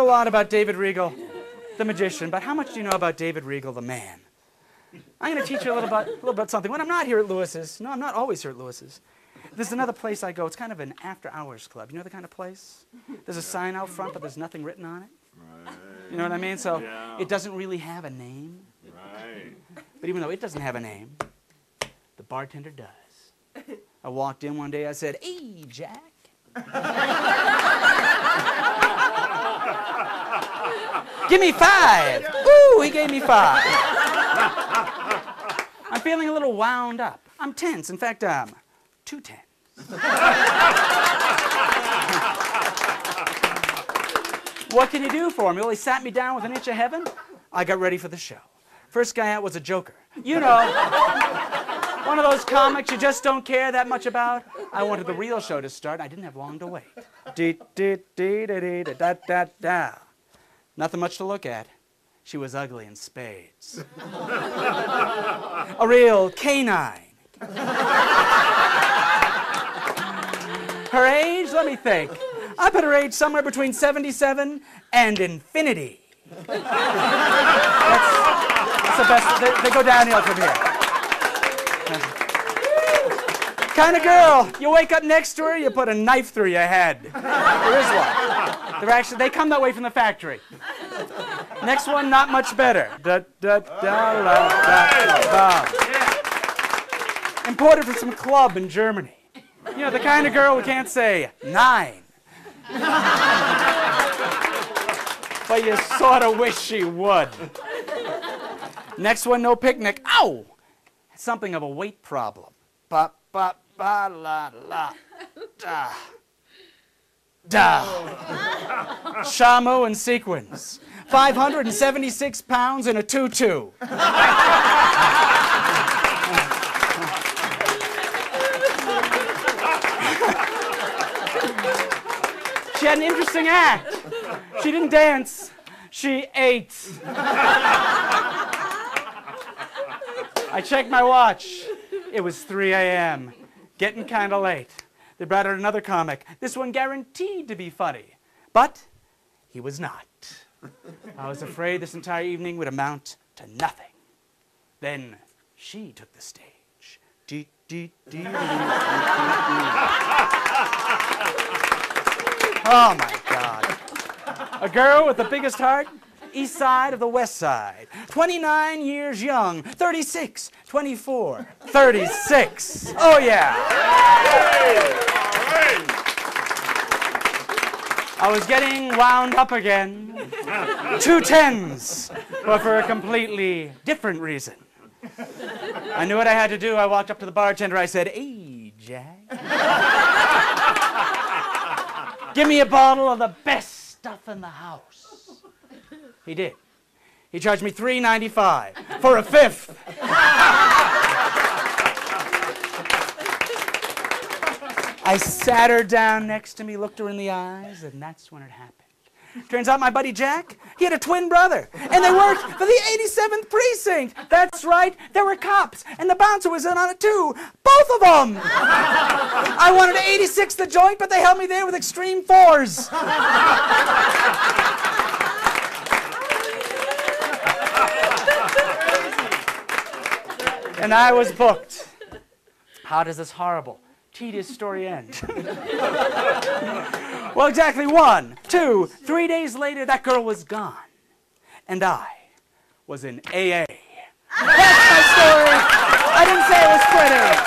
a lot about David Regal, the magician, but how much do you know about David Regal, the man? I'm going to teach you a little bit something. When I'm not here at Lewis's, no, I'm not always here at Lewis's. There's another place I go. It's kind of an after-hours club. You know the kind of place? There's a sign out front, but there's nothing written on it. Right. You know what I mean? So Yeah. it doesn't really have a name. Right. But even though it doesn't have a name, the bartender does. I walked in one day, I said, "Hey, Jack." "Give me 5. Ooh, he gave me 5. I'm feeling a little wound up. I'm tense. In fact, I'm too tense. What can you do for me? Well, he sat me down with an inch of heaven. I got ready for the show. First guy out was a joker. You know, one of those comics you just don't care that much about. I wanted the real show to start, and I didn't have long to wait. Da-da-da-da-da. Nothing much to look at. She was ugly in spades. A real canine. Her age? Let me think. I put her age somewhere between 77 and infinity. That's the best. They go downhill from here. Kind of girl, you wake up next to her, you put a knife through your head. There is one. They come that way from the factory. Next one, not much better. Imported from some club in Germany. You know, the kind of girl who can't say 9. But you sort of wish she would. Next one, no picnic. Ow! Something of a weight problem. Ba ba ba la la da. Da. Shamu and sequins. 576 pounds in a tutu. She had an interesting act. She didn't dance. She ate. I checked my watch. It was 3 a.m. Getting kind of late. They brought out another comic. This one guaranteed to be funny. But he was not. I was afraid this entire evening would amount to nothing. Then she took the stage. Oh, my God. A girl with the biggest heart, east side of the west side. 29 years young, 36, 24, 36. Oh, yeah. I was getting wound up again. 2 10s, but for a completely different reason. I knew what I had to do. I walked up to the bartender. I said, "Hey, Jack. Give me a bottle of the best stuff in the house." He did. He charged me $3.95 for a 5th. I sat her down next to me, looked her in the eyes, and that's when it happened. Turns out my buddy Jack, he had a twin brother, and they worked for the 87th precinct. That's right, there were cops, and the bouncer was in on it too. Both of them! I wanted to 86 the joint, but they held me there with extreme 4s. And I was booked. How does this horrible, tedious story end? Well, exactly 1, 2, 3 days later, that girl was gone. And I was in AA. That's my story. I didn't say it was pretty.